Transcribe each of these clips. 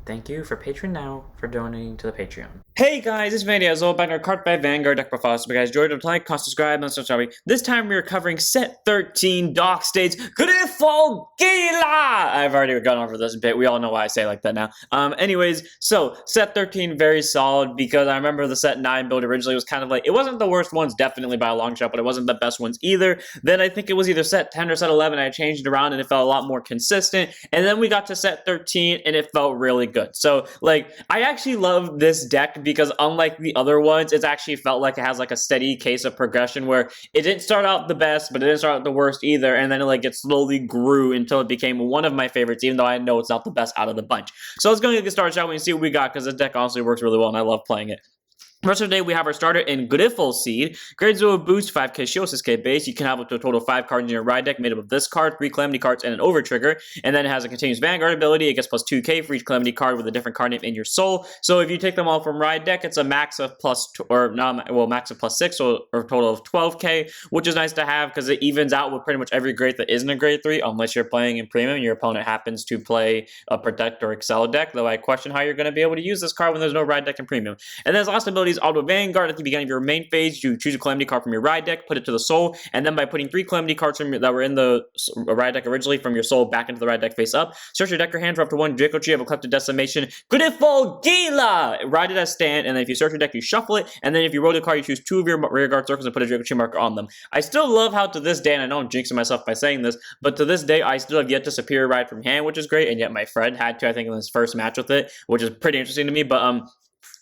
Thank you for Patreon now for donating to the Patreon. Hey guys, it's Vandy as well, back in our Card by Vanguard deck profile. So, guys, enjoyed it, like, comment, subscribe, and so sorry. This time we're covering set 13 Dock States Griphogila! I've already gone over this bit. We all know why I say it like that now. Anyways, so set 13 very solid because I remember the set 9 build originally was kind of like, it wasn't the worst ones, definitely by a long shot, but it wasn't the best ones either. Then I think it was either set 10 or set 11. I changed it around and it felt a lot more consistent. And then we got to set 13 and it felt really good. So, like, I actually love this deck because unlike the other ones, it's actually felt like it has like a steady case of progression where it didn't start out the best, but it didn't start out the worst either, and then it slowly grew until it became one of my favorites, even though I know it's not the best out of the bunch. So let's go and get started, shall we, and see what we got, because this deck honestly works really well and I love playing it. Rest of the day, we have our starter in Griphogila. Grade 0 boost, 5k shield, 6k base. You can have up to a total of 5 cards in your ride deck made up of this card, 3 Calamity cards, and an over trigger. And then it has a continuous Vanguard ability. It gets plus 2k for each Calamity card with a different card name in your soul. So if you take them all from ride deck, it's a max of plus 6 or a total of 12k, which is nice to have because it evens out with pretty much every grade that isn't a grade 3, unless you're playing in premium and your opponent happens to play a Protect or Excel deck, though I question how you're going to be able to use this card when there's no ride deck in premium. And then its last ability is Auto Vanguard. At the beginning of your main phase, you choose a Calamity card from your ride deck, put it to the soul, and then by putting 3 Calamity cards that were in the ride deck originally from your soul back into the ride deck face up, search your deck or hand for up to 1 Griphogila of Eclectic Decimation. Griphogila! Ride it as stand, and then if you search your deck, you shuffle it, and then if you roll the card, you choose 2 of your rear guard circles and put a Griphogila marker on them. I still love how to this day, and I know I'm jinxing myself by saying this, but to this day, I still have yet to Superior Ride from hand, which is great, and yet my friend had to, I think, in his first match with it, which is pretty interesting to me, but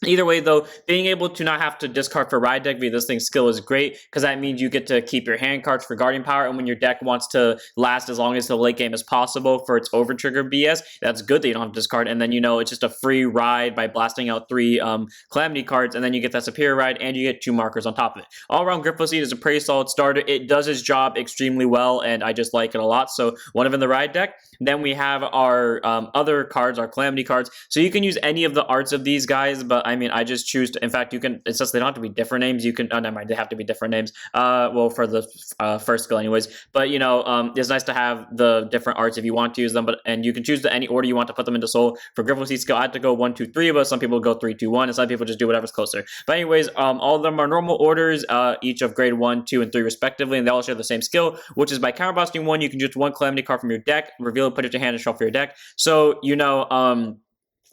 either way, though, being able to not have to discard for ride deck via this thing's skill is great because that means you get to keep your hand cards for guardian power, and when your deck wants to last as long as the late game as possible for its over trigger BS, that's good that you don't have to discard, and then it's just a free ride by blasting out 3 Calamity cards, and then you get that Superior Ride and you get 2 markers on top of it. All around, Griphogila is a pretty solid starter. It does its job extremely well, and I just like it a lot, so one of in the ride deck. Then we have our other cards, our Calamity cards, so you can use any of the arts of these guys, but I mean, I just choose to, in fact, you can, it says they don't have to be different names, you can, oh, never mind, they have to be different names, well, for the first skill anyways, but, it's nice to have the different arts if you want to use them, and you can choose any order you want to put them into soul. For Griphogila skill, I had to go 1, 2, 3, but some people go 3, 2, 1, and some people just do whatever's closer. But anyways, all of them are normal orders, each of grade 1, 2, and 3 respectively, and they all share the same skill, which is by counterblasting 1, you can choose 1 Calamity card from your deck, reveal it, put it to hand, and shuffle your deck. So,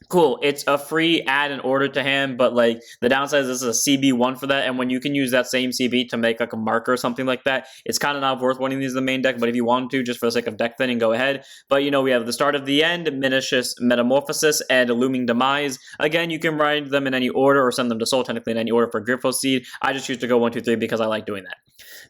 cool, it's a free add and order to hand, but like the downside is this is a CB1 for that, and when you can use that same CB to make like a marker or something like that, it's kind of not worth winning these in the main deck, but if you want to, just for the sake of deck thinning, go ahead. But we have the Start of the End, Minutious Metamorphosis, and Looming Demise. Again, you can ride them in any order or send them to soul technically in any order for Griphogila. I just choose to go 1, 2, 3 because I like doing that.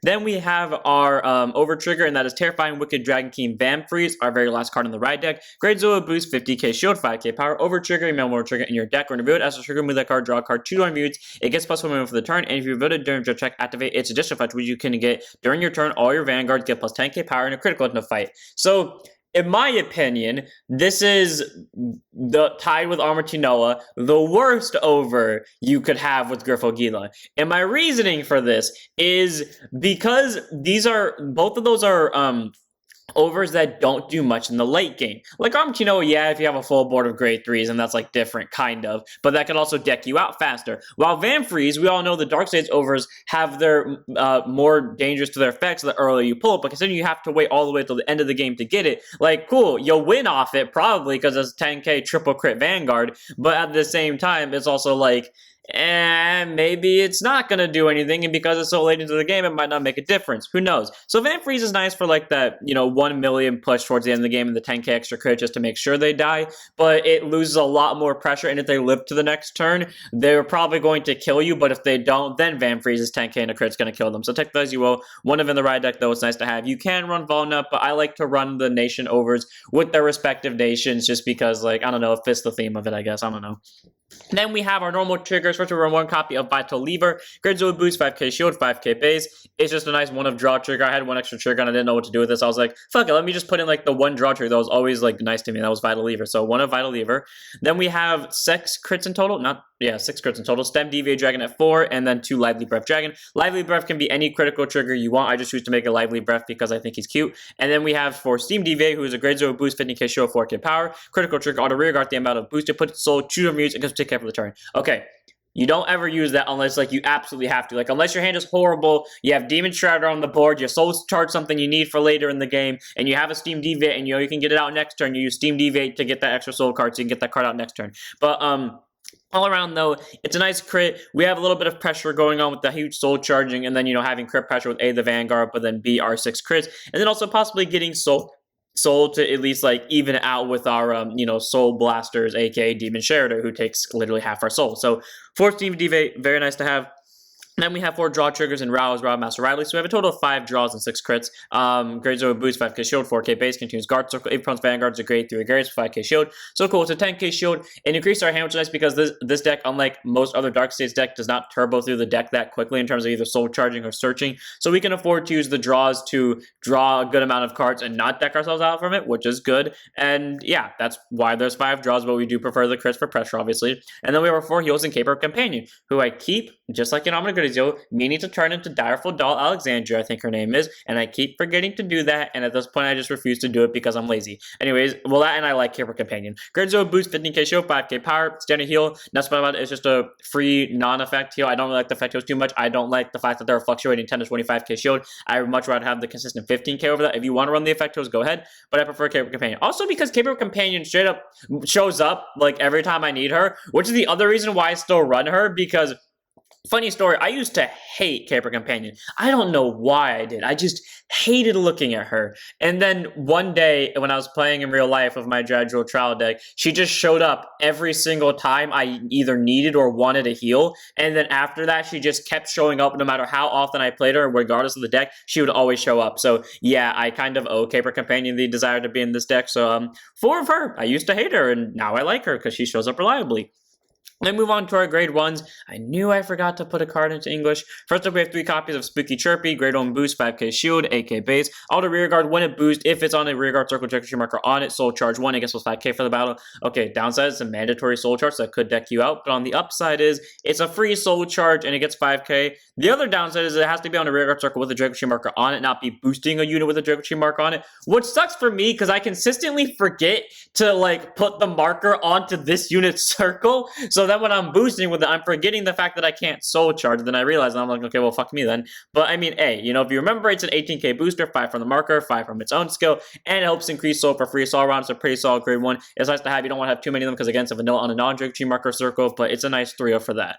Then we have our over trigger, and that is Terrifying Wicked Dragon King Vampires, our very last card in the ride deck. Grade 0 boost, 50k shield, 5k power, over trigger, you may have more trigger in your deck. When revealed as a trigger, move that card, draw a card, 2 unmutes. It gets plus 1 for the turn, and if you revealed it during your check, activate its additional effect, which you can get during your turn. All your Vanguards get plus 10k power and a critical in the fight. So, in my opinion, this is tied with Armor Tinoa, the worst over you could have with Griphogila. And my reasoning for this is because both of those are overs that don't do much in the late game. Like Armor Tinoa, yeah, if you have a full board of grade 3s, and that's like different, kind of, but that could also deck you out faster. While Vampires, we all know the Dark States overs have their more dangerous to their effects the earlier you pull it, because then you have to wait all the way till the end of the game to get it. Like, cool, you'll win off it probably because it's 10k triple crit Vanguard, but at the same time, it's also like, and maybe it's not going to do anything, and because it's so late into the game, it might not make a difference. Who knows? So Vampires is nice for like that, 1 million push towards the end of the game and the 10k extra crit just to make sure they die, but it loses a lot more pressure, and if they live to the next turn, they're probably going to kill you, but if they don't, then Vampires is 10k and a crit's going to kill them. So take that as you will. One of in the ride deck, though, it's nice to have. You can run Volna, but I like to run the nation overs with their respective nations just because, like, I don't know, it fits the theme of it, I guess. I don't know. Then we have our normal triggers. First, we run one copy of Vital Lever. Grizzle Boost, 5k shield, 5k base. It's just a nice one of draw trigger. I had one extra trigger and I didn't know what to do with this. I was like, fuck it, let me just put in like the one draw trigger that was always like nice to me. That was Vital Lever. So one of Vital Lever. Then we have 6 crits in total. 6 crits in total. Stem Deviate Dragon at 4, and then 2 Lively Breath Dragon. Lively Breath can be any critical trigger you want. I just choose to make a Lively Breath because I think he's cute. And then we have for Steam Deviate, who is a grade 0 boost, 15k shield, 4k power. Critical trigger, auto rear guard the amount of boost it puts soul, choose or mute, and gets take care for the turn. Okay. You don't ever use that unless like you absolutely have to. Like unless your hand is horrible, you have Demon Shredder on the board, you soul charge something you need for later in the game, and you have a Steam Deviate and you can get it out next turn. You use Steam Deviate to get that extra soul card so you can get that card out next turn. But all around though, it's a nice crit. We have a little bit of pressure going on with the huge soul charging, and then having crit pressure with A, the Vanguard, but then B, our 6 crits, and then also possibly getting soul to at least like even out with our soul blasters, aka Demon Shredder, who takes literally half our soul. So 4 Steam Deviate, very nice to have. Then we have 4 draw triggers and Rouse, Master Riley. So we have a total of 5 draws and 6 crits. Grade 0 boost, 5k shield, 4k base, continues guard circle. 8 points Vanguard's a grade 3 Garrus, 5k shield. So cool, it's a 10k shield. And increase our hand, which is nice because this deck, unlike most other Dark States deck, does not turbo through the deck that quickly in terms of either soul charging or searching. So we can afford to use the draws to draw a good amount of cards and not deck ourselves out from it, which is good. And yeah, that's why there's 5 draws, but we do prefer the crits for pressure, obviously. And then we have our 4 heals and Caper Companion, who I keep, just like in Omnigrizio, meaning to turn into Direful Doll Alexandria, I think her name is, and I keep forgetting to do that, and at this point I just refuse to do it because I'm lazy. Anyways, well that and I like Caper Companion. Grade 0 boost, 15k shield, 5k power, standard heal, not special about it, it's just a free non-effect heal. I don't really like the effect heals too much. I don't like the fact that they're fluctuating 10 to 25k shield. I would much rather have the consistent 15k over that. If you want to run the effect heals, go ahead, but I prefer Caper Companion. Also because Caper Companion straight up shows up like every time I need her, which is the other reason why I still run her, because funny story, I used to hate Caper Companion. I don't know why I did. I just hated looking at her. And then one day when I was playing in real life with my gradual trial deck, she just showed up every single time I either needed or wanted a heal. And then after that, she just kept showing up no matter how often I played her, regardless of the deck, she would always show up. So yeah, I kind of owe Caper Companion the desire to be in this deck. So 4 of her. I used to hate her and now I like her because she shows up reliably. Then move on to our grade 1s. I knew I forgot to put a card into English. First up, we have 3 copies of Spooky Chirpy, grade 1 boost, 5k shield, 8k base. Auto rear guard, when it boosts, if it's on a rear guard circle trigger marker on it, soul charge 1, it gets plus 5k for the battle. Okay, downside is a mandatory soul charge, so that could deck you out. But on the upside is, it's a free soul charge and it gets 5k. The other downside is it has to be on a rear guard circle with a Draco marker on it, not be boosting a unit with a Draco marker on it. Which sucks for me, because I consistently forget to like put the marker onto this unit's circle. So then when I'm boosting with it, I'm forgetting the fact that I can't soul charge. Then I realize, and I'm like, okay, well, fuck me then. But I mean, hey, if you remember, it's an 18k booster, 5 from the marker, 5 from its own skill, and it helps increase soul for free. So all around, it's a pretty solid grade 1. It's nice to have. You don't want to have too many of them because, again, it's a vanilla on a non-Draco marker circle, but it's a nice 3-0 for that.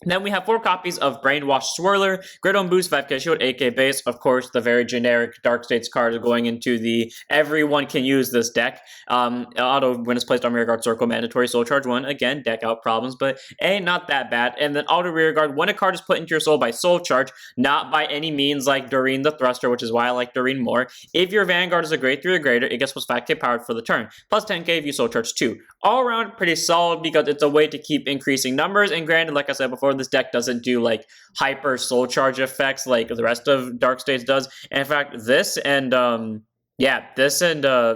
Then we have 4 copies of Brainwash Swirler, grade 1 boost, 5k shield, 8k base. Of course, the very generic Dark States card is going into the everyone can use this deck. Auto, when it's placed on rear guard circle, mandatory soul charge 1. Again, deck out problems, but not that bad. And then auto rear guard, when a card is put into your soul by soul charge, not by any means like Doreen the Thruster, which is why I like Doreen more. If your Vanguard is a grade 3 or greater, it gets plus 5k powered for the turn, plus 10k if you soul charge 2. All around, pretty solid because it's a way to keep increasing numbers. And granted, like I said before, this deck doesn't do like hyper soul charge effects like the rest of Dark States does. And in fact, this and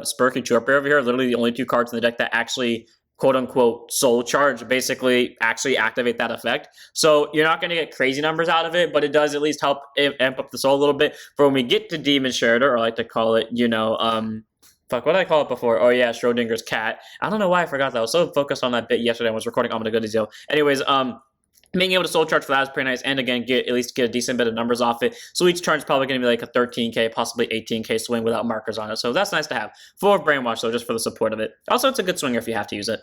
Spurky Chirpy over here are literally the only 2 cards in the deck that actually quote-unquote soul charge, basically actually activate that effect. So you're not going to get crazy numbers out of it, but it does at least help amp up the soul a little bit for when we get to Demon Shredder, or I like to call it, fuck, what did I call it before? Oh yeah, Schrodinger's cat. I don't know why I forgot that. I was so focused on that bit yesterday when I was recording Omnigrizio. Anyways, being able to soul charge for that is pretty nice, and again, at least get a decent bit of numbers off it. So each turn is probably going to be like a 13k, possibly 18k swing without markers on it. So that's nice to have. 4 of Brainwash, though, just for the support of it. Also, it's a good swinger if you have to use it.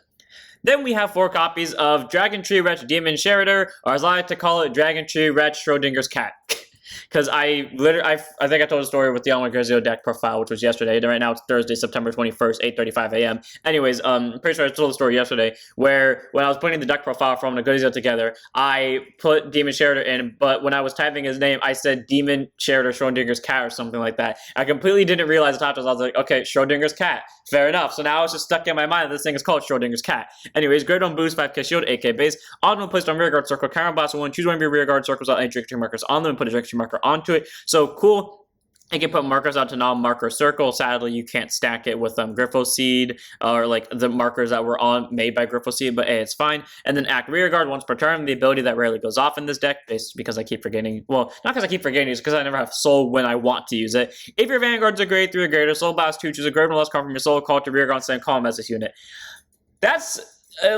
Then we have 4 copies of Dragon Tree Wretch Demon Shredder, or as I like to call it, Dragon Tree Wretch Schrodinger's cat. Because I think I told a story with the Online Grazio deck profile, which was yesterday. And right now it's Thursday, September 21st, 8:35 a.m. Anyways, pretty sure I told the story yesterday where when I was putting the deck profile from the Grazio together, I put Demon Sheridan in, but when I was typing his name, I said Demon Sheridan Schrodinger's cat or something like that. I completely didn't realize the title. I was like, okay, Schrodinger's cat. Fair enough. So now it's just stuck in my mind that this thing is called Schrodinger's cat. Anyways, Grade 1 boost, 5k shield, 8k base. Auto placed on rear guard circle. Counter blast 1. Choose one of your rear guard circles without any trajectory markers on them and put a trajectory marker onto it. So cool. You can put markers out to non-marker circle. Sadly, you can't stack it with Griphogila or like the markers that were made by Griphogila, but hey, it's fine. And then act rear guard once per turn, the ability that rarely goes off in this deck, based because I keep forgetting. Well, not because I keep forgetting, it's because I never have soul when I want to use it. If your vanguard's a grade 3 or greater, soul blast 2, choose a grade 1 less card from your soul, call it to rear guard, and call him as this unit. That's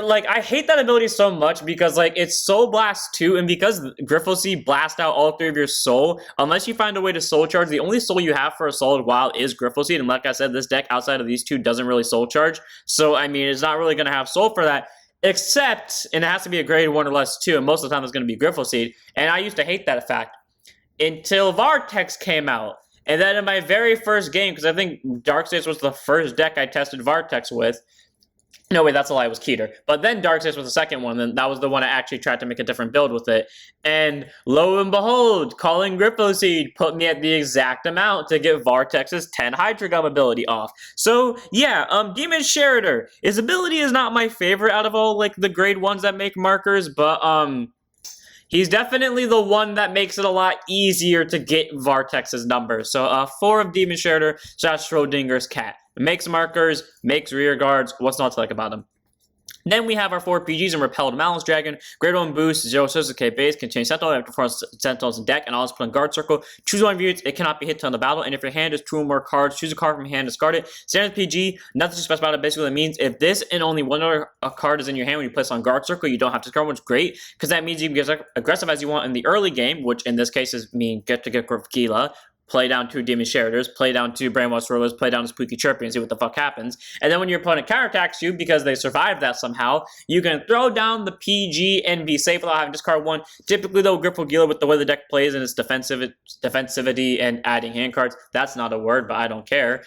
like, I hate that ability so much because, like, it's Soul Blast 2, and because Griphogila blast out all 3 of your soul, unless you find a way to soul charge, the only soul you have for a solid while is Griphogila, and like I said, this deck outside of these two doesn't really soul charge, so, I mean, it's not really going to have soul for that, except, and it has to be a grade 1 or less 2, and most of the time it's going to be Griphogila, and I used to hate that fact, until Vartex came out. And then in my very first game, because I think Darkseid was the first deck I tested Vartex with. No, wait, that's a lie, it was Keter. But then Darkseid was the second one, and that was the one I actually tried to make a different build with it. And lo and behold, calling Griphogila put me at the exact amount to get Vartex's 10 Hydra Gum ability off. So, yeah, Demon Sheridan. His ability is not my favorite out of all, like, the grade 1s that make markers, but, he's definitely the one that makes it a lot easier to get Vartex's numbers. So, 4 of Demon Sheridan, so that's Schrodinger's cat. It makes markers, makes rear guards. What's not to like about them? Then we have our 4 PGs and Repelled Malice Dragon. Grade 1 boost, 0 Suzuki base, can change Sentinel after 4 Sentinels in deck, and always put on guard circle. Choose one of units, it cannot be hit till the battle, and if your hand is 2 or more cards, choose a card from your hand, discard it. Standard PG, nothing to specify about it. Basically, that means if this and only one other card is in your hand when you place on guard circle, you don't have to discard one, which is great, because that means you can get as aggressive as you want in the early game, which in this case is get Griphogila, play down 2 Demon Sheridans, play down 2 Brainwash Rollers, play down a Spooky Chirpy and see what the fuck happens. And then when your opponent counterattacks you, because they survived that somehow, you can throw down the PG and be safe without having to discard one. Typically though, Griphogila, with the way the deck plays and its defensivity and adding hand cards, that's not a word, but I don't care.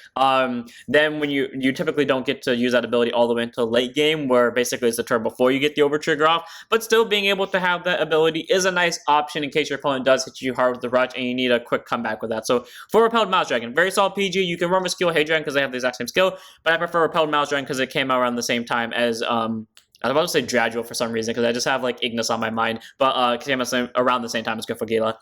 Then when you typically don't get to use that ability all the way until late game, where basically it's the turn before you get the over trigger off, but still being able to have that ability is a nice option in case your opponent does hit you hard with the rush and you need a quick comeback with that. So for Repelled Mouse Dragon, very solid PG. You can run with skill Hey Dragon because they have the exact same skill, but I prefer Repelled Mouse Dragon because it came out around the same time as I was about to say Dradual for some reason because I just have like Ignis on my mind, but it came out around the same time as Griphogila.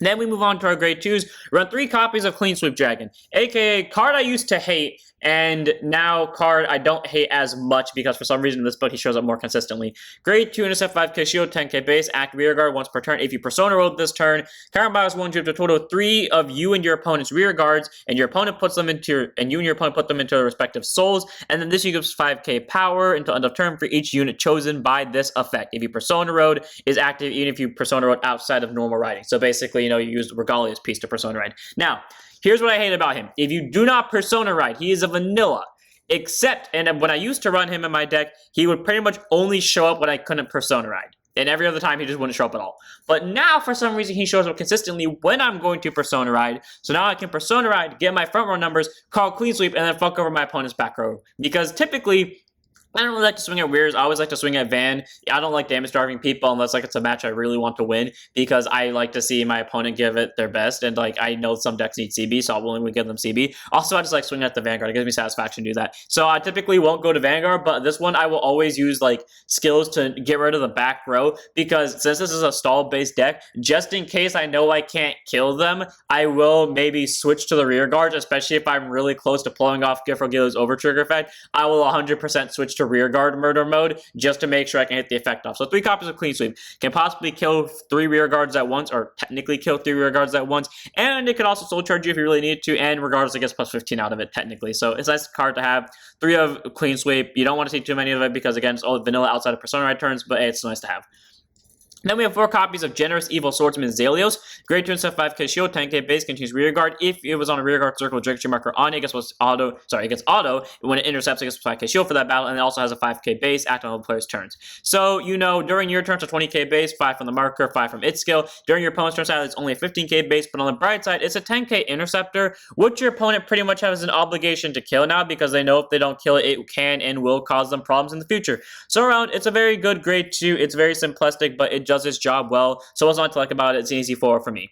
Then we move on to our grade 2s. Run 3 copies of Clean Sweep Dragon, aka card I used to hate, and now card I don't hate as much because for some reason in this book he shows up more consistently. Grade 2 intercept 5k shield, 10k base, act rear guard once per turn. If you persona roll this turn, counter bias 1 to a total of 3 of you and your opponent's rear guards, and your opponent puts them into and you and your opponent put them into their respective souls, and then this gives 5k power until end of turn for each unit chosen by this effect. If you persona road is active even if you persona road outside of normal riding. So basically, you know, you use Regalia's piece to persona ride. Now, here's what I hate about him. If you do not persona ride, he is a vanilla. Except, and when I used to run him in my deck, he would pretty much only show up when I couldn't persona ride. And every other time, he just wouldn't show up at all. But now, for some reason, he shows up consistently when I'm going to persona ride. So now I can persona ride, get my front row numbers, call clean sweep, and then fuck over my opponent's back row. Because typically, I don't really like to swing at Weirs. I always like to swing at Van. I don't like damage starving people unless like it's a match I really want to win because I like to see my opponent give it their best. And like I know some decks need CB, so I'll willingly give them CB. Also, I just like swinging at the Vanguard. It gives me satisfaction to do that. So I typically won't go to Vanguard, but this one I will always use like skills to get rid of the back row because since this is a stall-based deck, just in case I know I can't kill them, I will maybe switch to the rear guards, especially if I'm really close to pulling off Grifogila's overtrigger effect. I will 100% switch to rear guard murder mode just to make sure I can hit the effect off. So 3 copies of Clean Sweep can possibly kill 3 rear guards at once, or technically kill 3 rear guards at once, and it could also soul charge you if you really need to, and regardless it gets plus 15 out of it technically. So it's a nice card to have. 3 of Clean Sweep. You don't want to see too many of it because again it's all vanilla outside of persona ride turns, but hey, it's nice to have. Then we have 4 copies of Generous Evil Swordsman Zalios. Great turn set 5k shield, 10k base, continues rear guard. If it was on a rear guard circle with Draco marker on it, gets auto. It gets auto. When it intercepts, it gets 5k shield for that battle, and it also has a 5k base acting on the player's turns. So, you know, during your turn, it's a 20k base, 5 from the marker, 5 from its skill. During your opponent's turn, it's only a 15k base, but on the bright side, it's a 10k interceptor, which your opponent pretty much has an obligation to kill now because they know if they don't kill it, it can and will cause them problems in the future. So around, it's a very good grade 2. It's very simplistic, but it does its job well. So what's not to like about it? It's an easy 4 for me.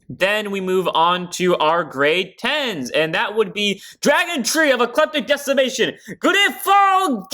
Then we move on to our grade 10s, and that would be Dragon Tree of Eclectic Decimation, Griphogila!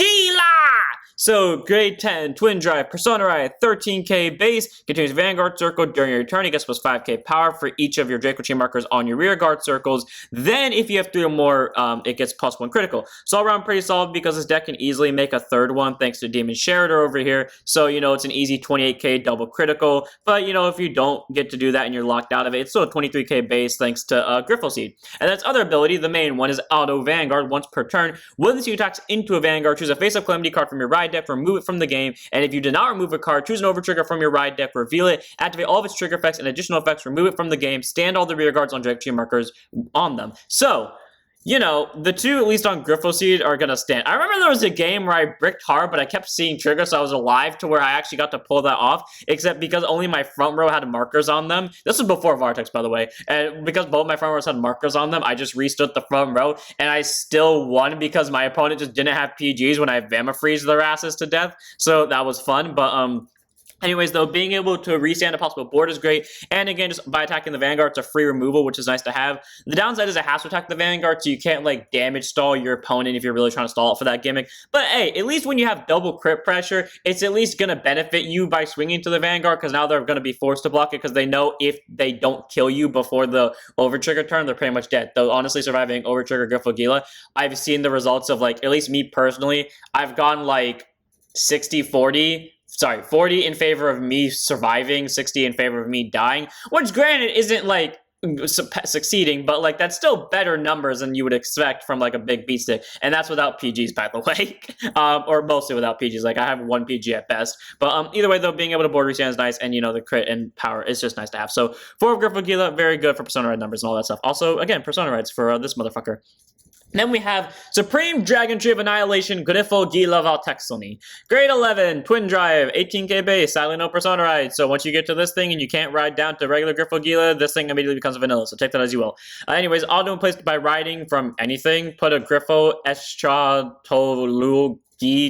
So, grade 10, Twin Drive, Persona Ride, 13k base, continues Vanguard Circle during your turn. It gets plus 5k power for each of your Draco Chain markers on your rear guard circles. Then, if you have 3 or more, it gets plus 1 critical. So, all around pretty solid because this deck can easily make a third one thanks to Demon Sheridan over here. So, you know, it's an easy 28k double critical. But, you know, if you don't get to do that and you're locked out of it, it's still a 23k base thanks to Griphogila. And that's other ability. The main one is Auto Vanguard once per turn. When this unit attacks into a Vanguard, choose a face-up Calamity card from your ride deck, remove it from the game, and if you did not remove a card, choose an over trigger from your ride deck, reveal it, activate all of its trigger effects and additional effects, remove it from the game, stand all the rear guards on Draco Chain markers on them. So, you know, the 2, at least on Griphogila, are going to stand. I remember there was a game where I bricked hard, but I kept seeing triggers, so I was alive to where I actually got to pull that off, except because only my front row had markers on them. This was before Vortex, by the way, and because both my front rows had markers on them, I just restood the front row, and I still won because my opponent just didn't have PGs when I Vama freeze their asses to death, so that was fun, but, anyways, though, being able to restand a possible board is great, and again, just by attacking the Vanguard, it's a free removal, which is nice to have. The downside is it has to attack the Vanguard, so you can't, like, damage stall your opponent if you're really trying to stall it for that gimmick. But, hey, at least when you have double crit pressure, it's at least going to benefit you by swinging to the Vanguard, because now they're going to be forced to block it, because they know if they don't kill you before the overtrigger turn, they're pretty much dead. Though, honestly, surviving overtrigger Griphogila, I've seen the results of, like, at least me personally, I've gone, like, 60-40, 40 in favor of me surviving, 60 in favor of me dying, which granted isn't like succeeding, but like that's still better numbers than you would expect from like a big beat stick, and that's without PGs, by the way, or mostly without PGs. Like I have 1 PG at best, but either way though, being able to board restand is nice, and you know the crit and power is just nice to have. So 4 of Griphogila, very good for Persona Ride numbers and all that stuff. Also, again, Persona Rides for this motherfucker. Then we have Supreme Dragon Tree of Annihilation, Griphogila Valtexoni. Grade 11, Twin Drive, 18k base, sadly no Persona Ride. So once you get to this thing and you can't ride down to regular Griphogila, this thing immediately becomes a vanilla, so take that as you will. Anyways, auto placed by riding from anything. Put a Griffo Estra Tolu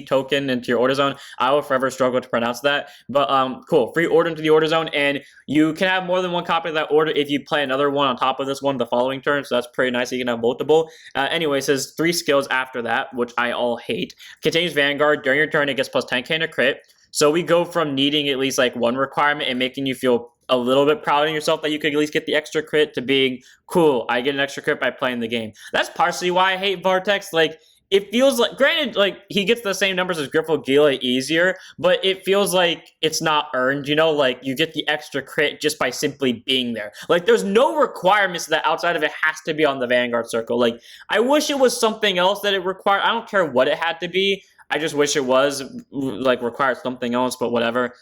token into your order zone. I will forever struggle to pronounce that, but cool. Free order into the order zone, and you can have more than 1 copy of that order if you play another one on top of this one the following turn, so that's pretty nice. You can have multiple. Anyway, it says 3 skills after that, which I all hate. Continues Vanguard. During your turn, it gets plus 10k in a crit. So we go from needing at least like 1 requirement and making you feel a little bit proud of yourself that you could at least get the extra crit to being, cool, I get an extra crit by playing the game. That's partially why I hate Vortex. Like, it feels like, granted, like, he gets the same numbers as Griphogila easier, but it feels like it's not earned, you know? Like, you get the extra crit just by simply being there. Like, there's no requirements that outside of it has to be on the Vanguard circle. Like, I wish it was something else that it required. I don't care what it had to be. I just wish it was, like, required something else, but whatever.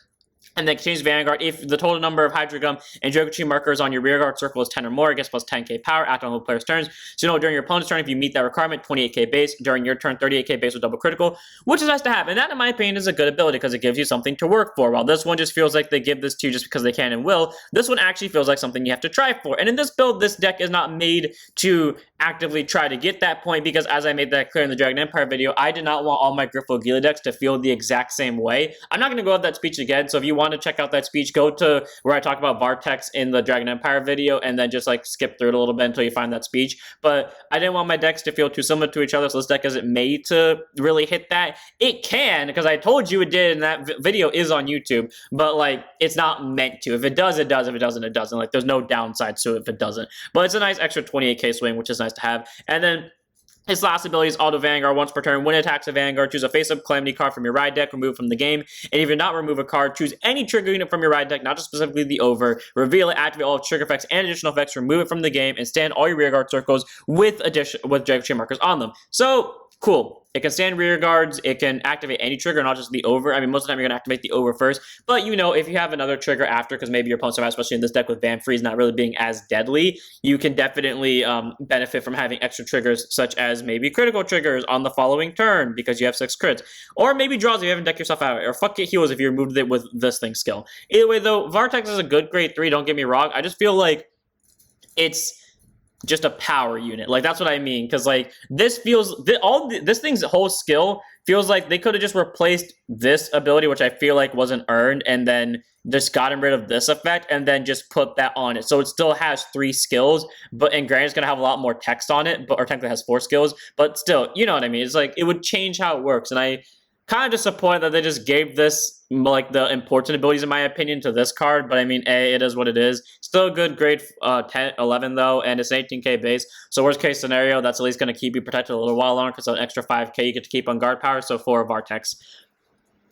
And then change Vanguard. If the total number of Hydra Gum and Draco Chain markers on your rear guard circle is 10 or more, it gets plus 10k power, act on the player's turns. So, you know, during your opponent's turn, if you meet that requirement, 28k base. During your turn, 38k base with double critical, which is nice to have. And that, in my opinion, is a good ability because it gives you something to work for. While this one just feels like they give this to you just because they can and will, this one actually feels like something you have to try for. And in this build, this deck is not made to actively try to get that point because, as I made that clear in the Dragon Empire video, I did not want all my Griphogila decks to feel the exact same way. I'm not going to go over that speech again, so if you want to check out that speech, go to where I talk about Vortex in the Dragon Empire video and then just like skip through it a little bit until you find that speech. But I didn't want my decks to feel too similar to each other, so this deck isn't made to really hit that. It can, because I told you it did, and that video is on YouTube, but like it's not meant to. If it does, it does. If it doesn't, it doesn't. Like there's no downside to it if it doesn't. But it's a nice extra 28k swing, which is nice to have. And then his last ability is Auto Vanguard once per turn. When it attacks a Vanguard, choose a face-up Calamity card from your ride deck, remove it from the game. And if you're not remove a card, choose any trigger unit from your ride deck, not just specifically the over, reveal it, activate all trigger effects and additional effects, remove it from the game, and stand all your rear guard circles with Draco Chain markers on them. So, cool. It can stand rear guards. It can activate any trigger, not just the over. I mean, most of the time you're going to activate the over first. But, you know, if you have another trigger after, because maybe your opponent's especially in this deck with Van Freeze not really being as deadly, you can definitely benefit from having extra triggers, such as maybe critical triggers on the following turn because you have 6 crits. Or maybe draws if you haven't decked yourself out. Or fuck it heals if you removed it with this thing skill. Either way, though, Vortex is a good grade 3, don't get me wrong. I just feel like it's just a power unit. Like, that's what I mean. Because, like, this feels... This thing's whole skill feels like they could have just replaced this ability, which I feel like wasn't earned, and then just gotten rid of this effect, and then just put that on it. So it still has 3 skills, and granted, it's going to have a lot more text on it, or technically has 4 skills, but still, you know what I mean? It's like, it would change how it works, and I kind of disappointed that they just gave this, like, the important abilities, in my opinion, to this card. But I mean, it is what it is. Still a good grade 10, 11, though, and it's an 18k base. So worst case scenario, that's at least going to keep you protected a little while longer, because an extra 5k you get to keep on guard power, so 4 Vortex.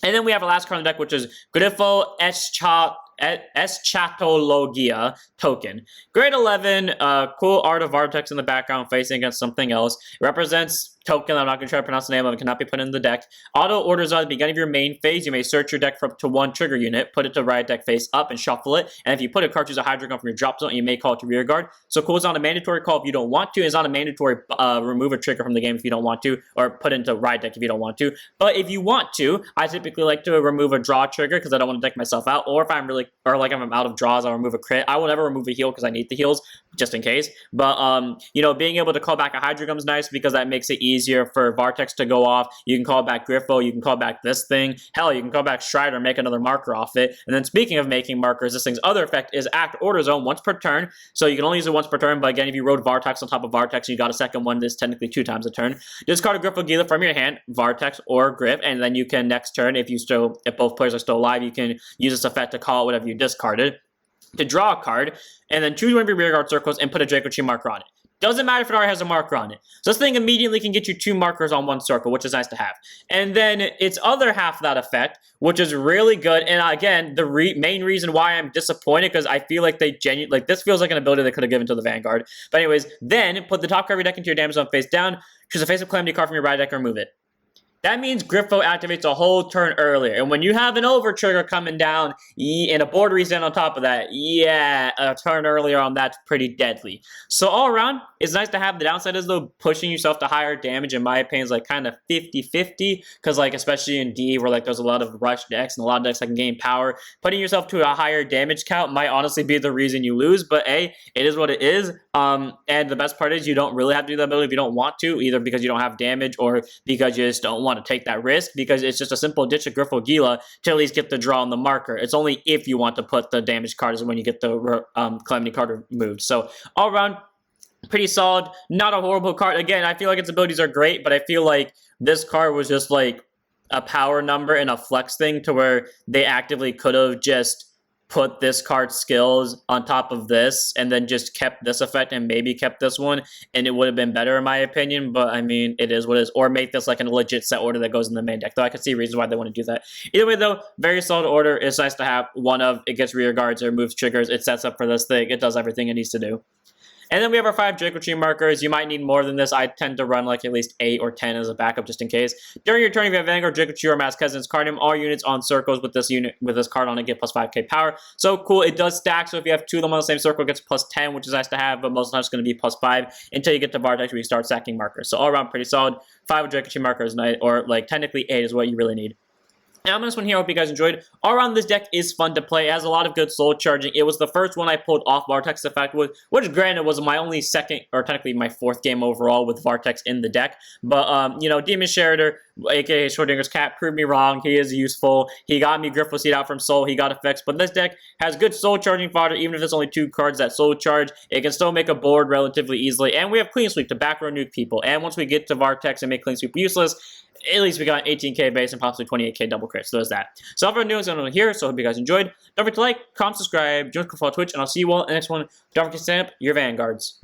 And then we have a last card on the deck, which is Eschatologia token. Grade 11, cool art of Vortex in the background facing against something else. It represents token, I'm not going to try to pronounce the name of it, cannot be put in the deck. Auto orders at the beginning of your main phase. You may search your deck for up to 1 trigger unit, put it to right deck face up, and shuffle it. And if you put a card, choose a Hydro Gun from your drop zone, you may call it to rear guard. So cool, it's not a mandatory call if you don't want to. It's not a mandatory remove a trigger from the game if you don't want to, or put into right deck if you don't want to. But if you want to, I typically like to remove a draw trigger because I don't want to deck myself out. Or if I'm really, or like if I'm out of draws, I'll remove a crit. I will never remove a heal because I need the heals just in case. But you know, being able to call back a Hydro Gun is nice because that makes it easier for Vortex to go off. You can call back Griffo, you can call back this thing. Hell, you can call back Strider and make another marker off it. And then speaking of making markers, this thing's other effect is Act Order Zone once per turn. So you can only use it once per turn, but again, if you rode Vortex on top of Vortex, you got a second one, this technically 2 times a turn. Discard a Griphogila from your hand, Vortex or Griff, and then you can next turn, if both players are still alive, you can use this effect to call whatever you discarded to draw a card, and then choose one of your rear guard circles and put a Draco marker on it. Doesn't matter if it already has a marker on it. So this thing immediately can get you 2 markers on 1 circle, which is nice to have. And then its other half of that effect, which is really good, and again, the main reason why I'm disappointed, because I feel like they this feels like an ability they could have given to the Vanguard. But anyways, then put the top card of your deck into your damage zone face down, choose a face-up Calamity card from your right deck and remove it. That means Griffo activates a whole turn earlier. And when you have an over trigger coming down and a board reset on top of that, yeah, a turn earlier on that's pretty deadly. So all around, it's nice to have. The downside is, though, pushing yourself to higher damage, in my opinion, is like kind of 50-50. Because like, especially in D, where like there's a lot of rush decks and a lot of decks that can gain power, putting yourself to a higher damage count might honestly be the reason you lose. But hey, it is what it is. And the best part is you don't really have to do that ability if you don't want to, either because you don't have damage or because you just don't want to take that risk, because it's just a simple ditch of Griphogila to at least get the draw on the marker. It's only if you want to put the damage card is when you get the Calamity card removed. So all around, pretty solid. Not a horrible card. Again, I feel like its abilities are great, but I feel like this card was just like a power number and a flex thing to where they actively could have just put this card's skills on top of this and then just kept this effect and maybe kept this one, and it would have been better in my opinion. But I mean, it is what it is. Or make this like a legit set order that goes in the main deck, though I could see reasons why they want to do that. Either way, though, very solid order. It's nice to have one of. It gets rear guards, it removes triggers, it sets up for this thing, it does everything it needs to do. And then we have our 5 Draco markers. You might need more than this. I tend to run like at least 8 or 10 as a backup just in case. During your turn, if you have Vanguard, Draco or Mass Kessen's card name, all units on circles with this card on it get plus 5k power. So cool, it does stack. So if you have 2 of them on the same circle, it gets plus 10, which is nice to have, but most of the time it's going to be plus 5 until you get to Vortex where you start stacking markers. So all around pretty solid. 5 Draco markers, or like technically 8 is what you really need. Now, I'm this one here. I hope you guys enjoyed. All around, this deck is fun to play. It has a lot of good soul charging. It was the first one I pulled off Vortex effect with, which granted was my only second, or technically my 4th game overall with Vortex in the deck. But, you know, Demon Sheridan, aka Schrodinger's cat, proved me wrong. He is useful. He got me Griffo Seed out from Soul. He got effects. But this deck has good soul charging fodder. Even if there's only 2 cards that soul charge, it can still make a board relatively easily. And we have Clean Sweep to back row nuke people. And once we get to Vortex and make Clean Sweep useless, at least we got 18k base and possibly 28k double crit. So there's that. So all for new is going on here. So I hope you guys enjoyed. Don't forget to like, comment, subscribe, join the Twitch, and I'll see you all in the next one. Don't forget to stand up your Vanguards.